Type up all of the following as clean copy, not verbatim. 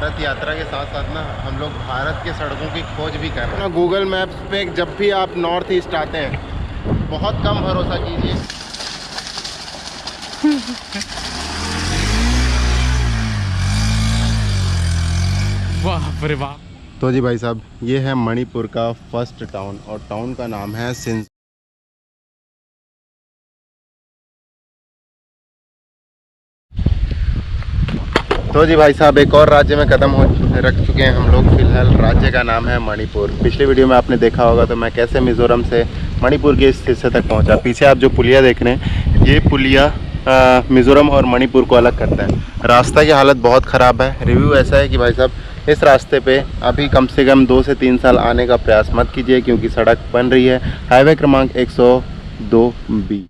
भारत यात्रा के साथ साथ ना हम लोग भारत के सड़कों की खोज भी कर रहे हैं। गूगल मैप्स पे जब भी आप नॉर्थ ईस्ट आते हैं बहुत कम भरोसा कीजिए। वाह अरे वाह। तो जी भाई साहब, ये है मणिपुर का फर्स्ट टाउन और टाउन का नाम है सिंज। तो जी भाई साहब, एक और राज्य में कदम रख चुके हैं हम लोग। फिलहाल राज्य का नाम है मणिपुर। पिछले वीडियो में आपने देखा होगा तो मैं कैसे मिज़ोरम से मणिपुर के इस हिस्से तक पहुंचा। पीछे आप जो पुलिया देख रहे हैं, ये पुलिया मिज़ोरम और मणिपुर को अलग करता है। रास्ता की हालत बहुत ख़राब है। रिव्यू ऐसा है कि भाई साहब, इस रास्ते पे अभी कम से कम 2 से 3 साल आने का प्रयास मत कीजिए, क्योंकि सड़क बन रही है। हाईवे क्रमांक 102B।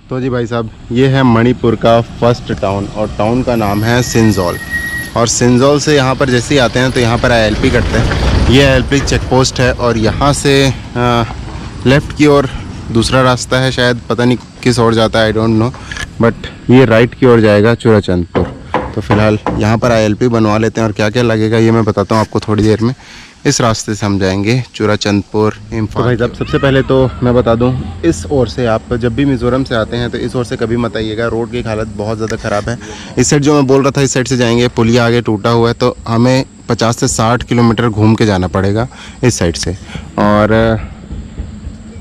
तो जी भाई साहब, ये है मणिपुर का फर्स्ट टाउन और टाउन का नाम है सिंजौल। और सिंजौल से यहाँ पर जैसे ही आते हैं तो यहाँ पर ILP कटते हैं। ये ILP चेक पोस्ट है और यहाँ से लेफ़्ट की ओर दूसरा रास्ता है, शायद पता नहीं किस ओर जाता है, आई डोंट नो, बट ये राइट की ओर जाएगा चूड़ाचंदपुर। तो फिलहाल यहाँ पर ILP बनवा लेते हैं और क्या क्या लगेगा ये मैं बताता हूँ आपको थोड़ी देर में। इस रास्ते से हम जाएंगे चूड़ाचंदपुर, इम्फाल। तो भाई साहब, सबसे पहले तो मैं बता दूं, इस ओर से आप जब भी मिज़ोरम से आते हैं तो इस ओर से कभी मत आइएगा। रोड की हालत बहुत ज़्यादा ख़राब है। इस साइड जो मैं बोल रहा था, इस साइड से जाएंगे, पुलिया आगे टूटा हुआ है, तो हमें 50 से 60 किलोमीटर घूम के जाना पड़ेगा इस साइड से। और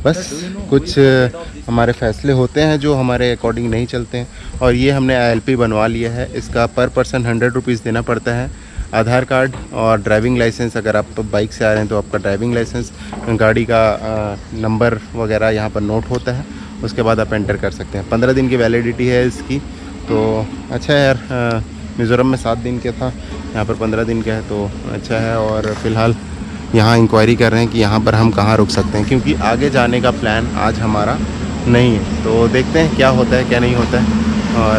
बस कुछ हमारे फैसले होते हैं जो हमारे अकॉर्डिंग नहीं चलते हैं। और ये हमने ILP बनवा लिया है। इसका पर पर्सन 100 रुपीज़ देना पड़ता है। आधार कार्ड और ड्राइविंग लाइसेंस, अगर आप तो बाइक से आ रहे हैं तो आपका ड्राइविंग लाइसेंस, गाड़ी का नंबर वगैरह यहाँ पर नोट होता है। उसके बाद आप एंटर कर सकते हैं। 15 दिन की वैलिडिटी है इसकी। तो अच्छा है यार, मिज़ोरम में 7 दिन का था, यहाँ पर 15 दिन का है, तो अच्छा है। और फ़िलहाल यहाँ इंक्वायरी कर रहे हैं कि यहाँ पर हम कहाँ रुक सकते हैं, क्योंकि आगे जाने का प्लान आज हमारा नहीं है। तो देखते हैं क्या होता है क्या नहीं होता है। और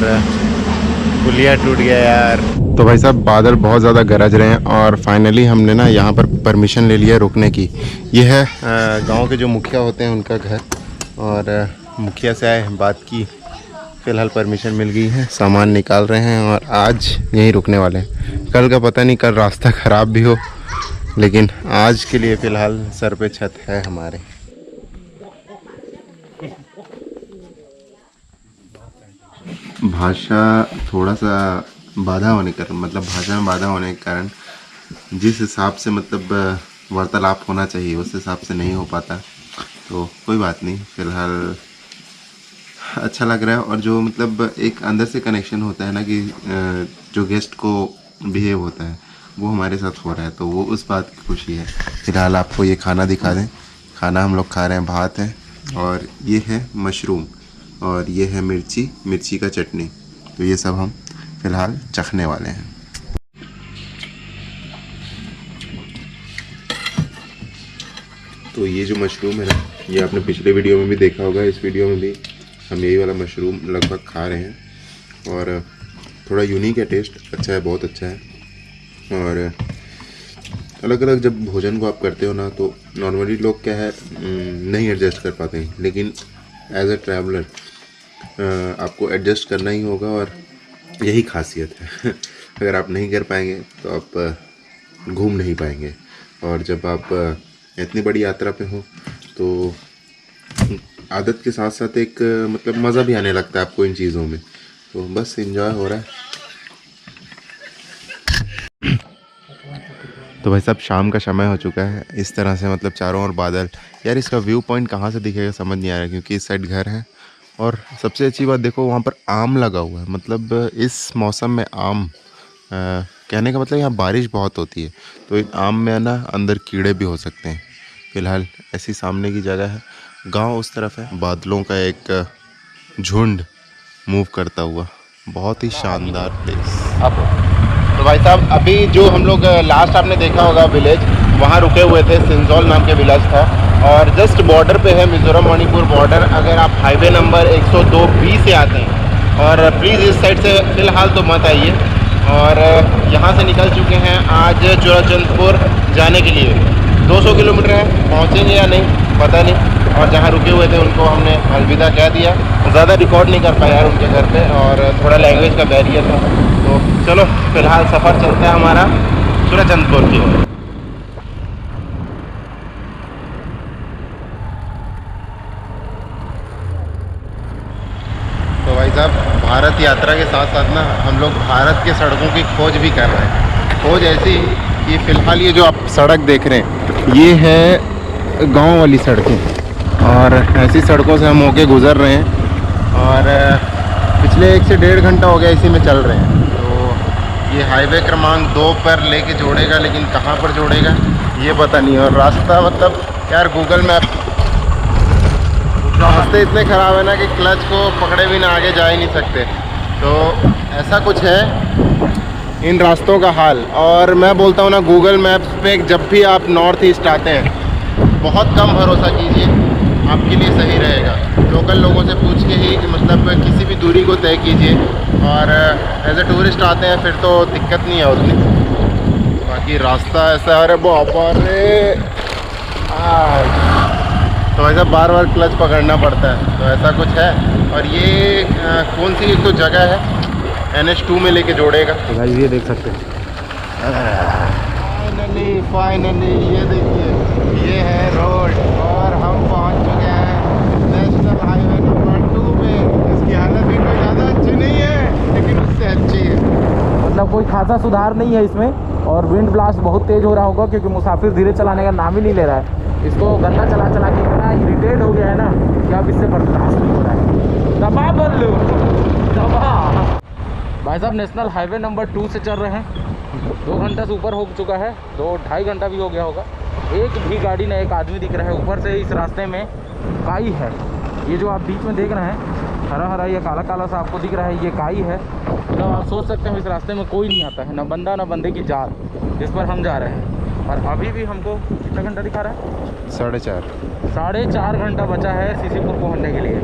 पुलिया टूट गया यार। तो भाई साहब, बादल बहुत ज़्यादा गरज रहे हैं और फाइनली हमने ना यहाँ पर परमिशन ले लिया रुकने की। ये है गांव के जो मुखिया होते हैं उनका घर, और मुखिया से आए, बात की, फ़िलहाल परमिशन मिल गई है। सामान निकाल रहे हैं और आज यहीं रुकने वाले हैं। कल का पता नहीं, कल रास्ता ख़राब भी हो, लेकिन आज के लिए फ़िलहाल सर पे छत है हमारे। भाषा थोड़ा सा बाधा होने के कारण, मतलब भाषा में बाधा होने के कारण जिस हिसाब से मतलब वार्तालाप होना चाहिए उस हिसाब से नहीं हो पाता। तो कोई बात नहीं, फ़िलहाल अच्छा लग रहा है। और जो मतलब एक अंदर से कनेक्शन होता है ना कि जो गेस्ट को बिहेव होता है वो हमारे साथ हो रहा है, तो वो उस बात की खुशी है। फ़िलहाल आपको ये खाना दिखा दें। खाना हम लोग खा रहे हैं, भात है और ये है मशरूम और ये है मिर्ची का चटनी। तो ये सब हम फ़िलहाल चखने वाले हैं। तो ये जो मशरूम है ना, ये आपने पिछले वीडियो में भी देखा होगा, इस वीडियो में भी हम यही वाला मशरूम लगभग खा रहे हैं। और थोड़ा यूनिक है, टेस्ट अच्छा है, बहुत अच्छा है। और अलग अलग जब भोजन को आप करते हो ना, तो नॉर्मली लोग क्या है नहीं एडजस्ट कर पाते हैं, लेकिन एज अ ट्रैवलर आपको एडजस्ट करना ही होगा और यही खासियत है। अगर आप नहीं कर पाएंगे तो आप घूम नहीं पाएंगे। और जब आप इतनी बड़ी यात्रा पे हो तो आदत के साथ साथ एक मतलब मज़ा भी आने लगता है आपको इन चीज़ों में। तो बस एंजॉय हो रहा है। तो भाई साहब, शाम का समय हो चुका है। इस तरह से मतलब चारों ओर बादल। यार इसका व्यू पॉइंट कहाँ से दिखेगा समझ नहीं आ रहा, क्योंकि इस साइड घर है। और सबसे अच्छी बात देखो, वहाँ पर आम लगा हुआ है। मतलब इस मौसम में आम, कहने का मतलब यहाँ बारिश बहुत होती है, तो इन आम में ना अंदर कीड़े भी हो सकते हैं। फ़िलहाल ऐसी सामने की जगह है, गांव उस तरफ है, बादलों का एक झुंड मूव करता हुआ, बहुत ही शानदार प्लेस। तो भाई साहब, अभी जो हम लोग लास्ट आपने देखा होगा विलेज, वहाँ रुके हुए थे। सिंजौल नाम के विलेज था और जस्ट बॉर्डर पे है, मिज़ोरम मणिपुर बॉर्डर। अगर आप हाईवे नंबर 102B से आते हैं, और प्लीज़ इस साइड से फ़िलहाल तो मत आइए। और यहाँ से निकल चुके हैं आज चूड़ाचंदपुर जाने के लिए। 200 किलोमीटर है, पहुँचेंगे या नहीं पता नहीं। और जहाँ रुके हुए थे उनको हमने अलविदा कह दिया। ज़्यादा रिकॉर्ड नहीं कर पाया यार उनके घर पे, और थोड़ा लैंग्वेज का बैरियर था। तो चलो फ़िलहाल सफ़र चलता है हमारा सूरजचंदपुर की ओर। तो भाई साहब भारत यात्रा के साथ साथ ना हम लोग भारत के सड़कों की खोज भी कर रहे हैं। खोज ऐसी कि फ़िलहाल ये जो आप सड़क देख रहे हैं ये है गांव वाली सड़कें, और ऐसी सड़कों से हम होके गुज़र रहे हैं और पिछले 1 से 1.5 घंटा हो गया इसी में चल रहे हैं। तो ये हाईवे क्रमांक 2 पर लेके जोड़ेगा, लेकिन कहाँ पर जोड़ेगा ये पता नहीं। और रास्ता मतलब यार गूगल मैप, रास्ते इतने ख़राब है ना कि क्लच को पकड़े बिना आगे जा ही नहीं सकते। तो ऐसा कुछ है इन रास्तों का हाल। और मैं बोलता हूँ ना, गूगल मैप्स पे जब भी आप नॉर्थ ईस्ट आते हैं बहुत कम भरोसा कीजिए, आपके लिए सही रहेगा। लोकल लोगों से पूछ के ही मतलब किसी भी दूरी को तय कीजिए, और एज ए टूरिस्ट आते हैं फिर तो दिक्कत नहीं है उतनी। बाकी रास्ता ऐसा है, अरे बाबा रे, तो ऐसा बार बार क्लच पकड़ना पड़ता है। तो ऐसा कुछ है। और ये कौन सी एक तो जगह है NH2 में लेके जोड़ेगा। तो भाई ये देख सकते हैं, फाइनली ये देखिए ये है रोड, और हम पहुंच चुके हैं नेशनल हाईवे नंबर 2 पे। इसकी हालत भी कोई ज़्यादा अच्छी नहीं है, लेकिन उससे अच्छी है। मतलब कोई खासा सुधार नहीं है इसमें। और विंड ब्लास्ट बहुत तेज हो रहा होगा क्योंकि मुसाफिर धीरे चलाने का नाम ही नहीं ले रहा है। इसको गंदा चला चला के इतना इरिटेट हो गया है ना कि अब इससे बर्दाश्त नहीं हो रहा है। दबा बदलो दबा। भाई साहब नेशनल हाईवे नंबर 2 से चल रहे हैं। 2 घंटा से ऊपर हो चुका है, 2-2.5 घंटा भी हो गया होगा। एक भी गाड़ी ना, एक आदमी दिख रहा है। ऊपर से इस रास्ते में काई है। ये जो आप बीच में देख रहे हैं हरा हरा, ये काला काला सा आपको दिख रहा है, ये काई है। तो आप सोच सकते हैं इस रास्ते में कोई नहीं आता है, ना बंदा ना बंदे की जात, जिस पर हम जा रहे हैं। और अभी भी हमको कितना घंटा दिखा रहा है? 4.5 घंटा बचा है सीसीपुर पहुंचने के लिए।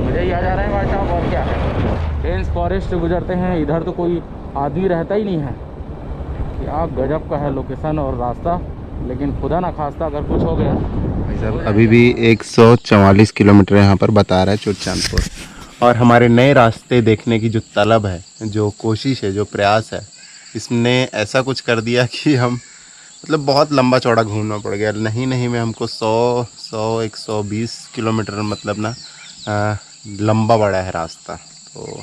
मुझे याद आ रहा है भाई साहब, और क्या है, डेंस फॉरेस्ट गुजरते हैं, इधर तो कोई आदमी रहता ही नहीं है। क्या गजब का है लोकेशन और रास्ता। लेकिन खुदा ना खास्ता अगर कुछ हो गया। भाई साहब अभी भी 144 किलोमीटर यहाँ पर बता रहा है सूरजचंदपुर। और हमारे नए रास्ते देखने की जो तलब है, जो कोशिश है, जो प्रयास है, इसने ऐसा कुछ कर दिया कि हम मतलब बहुत लंबा चौड़ा घूमना पड़ गया। नहीं में हमको 120 किलोमीटर मतलब ना लंबा बड़ा है रास्ता। तो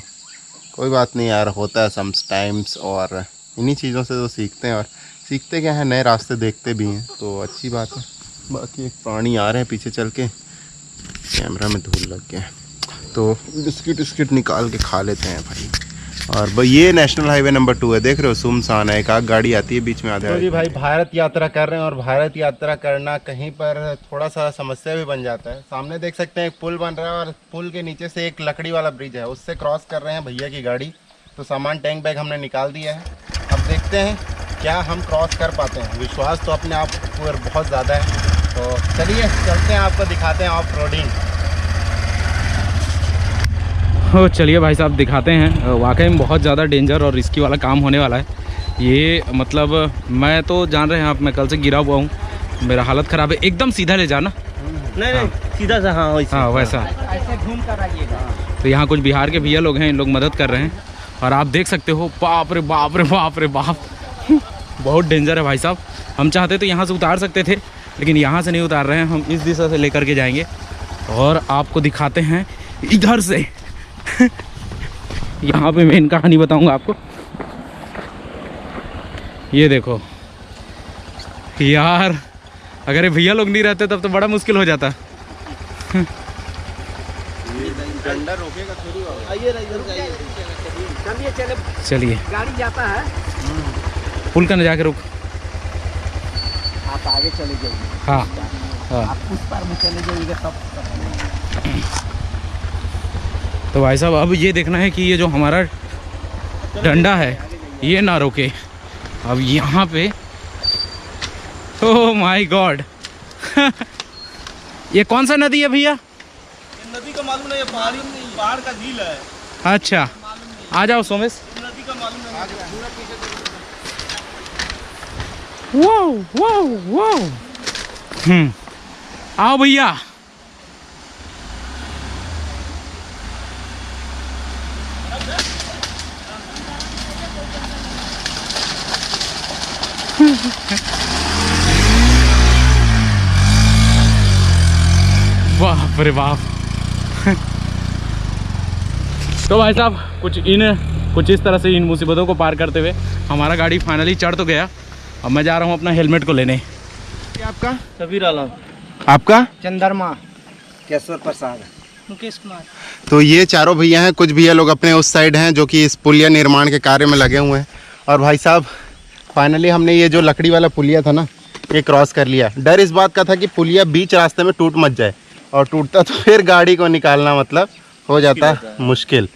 कोई बात नहीं यार, होता है समटाइम्स। और इन्हीं चीज़ों से तो सीखते हैं, और सीखते क्या है, नए रास्ते देखते भी हैं, तो अच्छी बात है। बाकी एक प्राणी आ रहे हैं पीछे चल के, कैमरा में धूल लग गया, तो बिस्किट निकाल के खा लेते हैं भाई। और भाई ये नेशनल हाईवे नंबर 2 है, देख रहे हो, सुमसान है, एक आग गाड़ी आती है बीच में आधे। तो जी भाई भारत यात्रा कर रहे हैं, और भारत यात्रा करना कहीं पर थोड़ा सा समस्या भी बन जाता है। सामने देख सकते हैं एक पुल बन रहा है, और पुल के नीचे से एक लकड़ी वाला ब्रिज है, उससे क्रॉस कर रहे हैं भैया की गाड़ी। तो सामान टैंक बैग हमने निकाल दिया है, अब देखते हैं क्या हम क्रॉस कर पाते हैं। विश्वास तो अपने आप पर बहुत ज़्यादा है। तो चलिए चलते हैं, आपको दिखाते हैं ऑफ रोडिंग। हो चलिए भाई साहब दिखाते हैं। वाकई में बहुत ज़्यादा डेंजर और रिस्की वाला काम होने वाला है ये। मतलब मैं तो जान रहे हैं आप, मैं कल से गिरा हुआ हूँ, मेरा हालत ख़राब है। एकदम सीधा ले जाना, नहीं सीधा सा, हाँ वैसा ऐसे घूम कर आइएगा। तो यहाँ कुछ बिहार के भैया लोग हैं, इन लोग मदद कर रहे हैं। और आप देख सकते हो, बाप रे बाप रे बाप रे बाप बहुत डेंजर है भाई साहब। हम चाहते तो यहाँ से उतार सकते थे, लेकिन यहाँ से नहीं उतार रहे हैं, हम इस दिशा से लेकर के जाएंगे और आपको दिखाते हैं इधर से। यहाँ पे मेन कहानी बताऊंगा आपको। ये देखो यार, अगर ये भैया लोग नहीं रहते तब तो बड़ा मुश्किल हो जाता। डंडा रोकेगा थोड़ी। चलिए गाड़ी जाता है, पुल का न जाके रुक। आप आगे चले जाइए। हाँ हाँ, आप उस पार में चले जाइएगा तब। तो भाई साहब अब ये देखना है कि ये जो हमारा डंडा है ये ना रोके। अब यहाँ पे ओह माय गॉड ये कौन सा नदी है भैया? नदी का मालूम नहीं, पहाड़ का झील है। अच्छा आ जाओ सोमेश। नदी का मालूम नहीं। वाओ वाओ वाओ, आओ भैया। बाप रे बाप। तो भाई साहब कुछ इस तरह से इन मुसीबतों को पार करते हुए हमारा गाड़ी फाइनली चढ़ तो गया। अब मैं जा रहा हूँ अपना हेलमेट को लेने। क्या आपका? सबीर आलम, आपका? चंद्रमा, केशवर प्रसाद, मुकेश कुमार। तो ये चारों भैया हैं। कुछ भैया लोग अपने उस साइड हैं जो कि इस पुलिया निर्माण के कार्य में लगे हुए हैं। और भाई साहब फाइनली हमने ये जो लकड़ी वाला पुलिया था ना, ये क्रॉस कर लिया। डर इस बात का था कि पुलिया बीच रास्ते में टूट मत जाए, और टूटता तो फिर गाड़ी को निकालना मतलब हो जाता मुश्किल।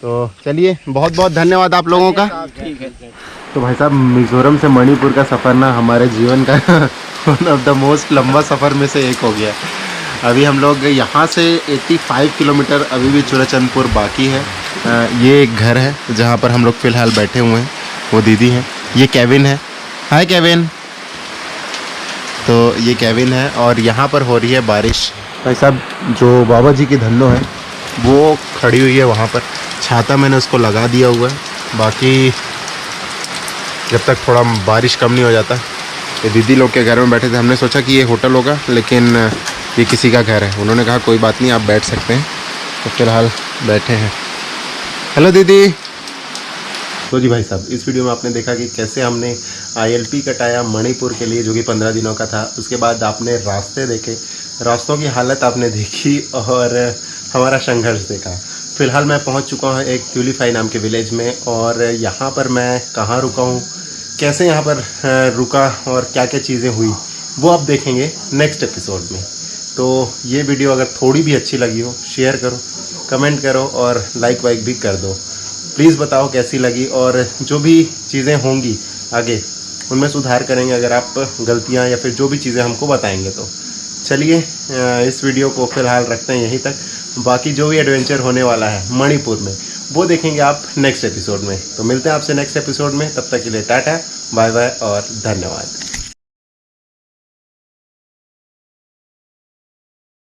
तो चलिए, बहुत बहुत धन्यवाद आप लोगों का। ठीक है। तो भाई साहब मिज़ोरम से मणिपुर का सफ़र ना हमारे जीवन का वन ऑफ द मोस्ट लंबा सफ़र में से एक हो गया। अभी हम लोग यहाँ से 85 किलोमीटर अभी भी चुराचंदपुर बाकी है। ये एक घर है जहाँ पर हम लोग फ़िलहाल बैठे हुए हैं। वो दीदी हैं, ये केविन है। हाय केविन। तो ये केविन है और यहाँ पर हो रही है बारिश। भाई साहब जो बाबा जी की धन्नो है वो खड़ी हुई है वहाँ पर। छाता मैंने उसको लगा दिया हुआ है, बाकी जब तक थोड़ा बारिश कम नहीं हो जाता। ये दीदी लोग के घर में बैठे थे। हमने सोचा कि ये होटल होगा, लेकिन ये किसी का घर है। उन्होंने कहा कोई बात नहीं, आप बैठ सकते हैं। तो फिलहाल बैठे हैं। हेलो दीदी। तो जी भाई साहब, इस वीडियो में आपने देखा कि कैसे हमने ILP कटाया मणिपुर के लिए, जो कि 15 दिनों का था। उसके बाद आपने रास्ते देखे, रास्तों की हालत आपने देखी और हमारा संघर्ष देखा। फ़िलहाल मैं पहुंच चुका हूं एक ट्यूलीफाई नाम के विलेज में, और यहाँ पर मैं कहाँ रुका हूँ, कैसे यहाँ पर रुका और क्या क्या चीज़ें हुई, वो आप देखेंगे नेक्स्ट एपिसोड में। तो ये वीडियो अगर थोड़ी भी अच्छी लगी हो, शेयर करो, कमेंट करो और लाइक वाइक भी कर दो। प्लीज़ बताओ कैसी लगी, और जो भी चीज़ें होंगी आगे उनमें सुधार करेंगे अगर आप गलतियाँ या फिर जो भी चीज़ें हमको बताएंगे तो। चलिए इस वीडियो को फ़िलहाल रखते हैं यहीं तक। बाकी जो भी एडवेंचर होने वाला है मणिपुर में वो देखेंगे आप नेक्स्ट एपिसोड में। तो मिलते हैं आपसे नेक्स्ट एपिसोड में। तब तक के लिए टाटा, बाय बाय और धन्यवाद।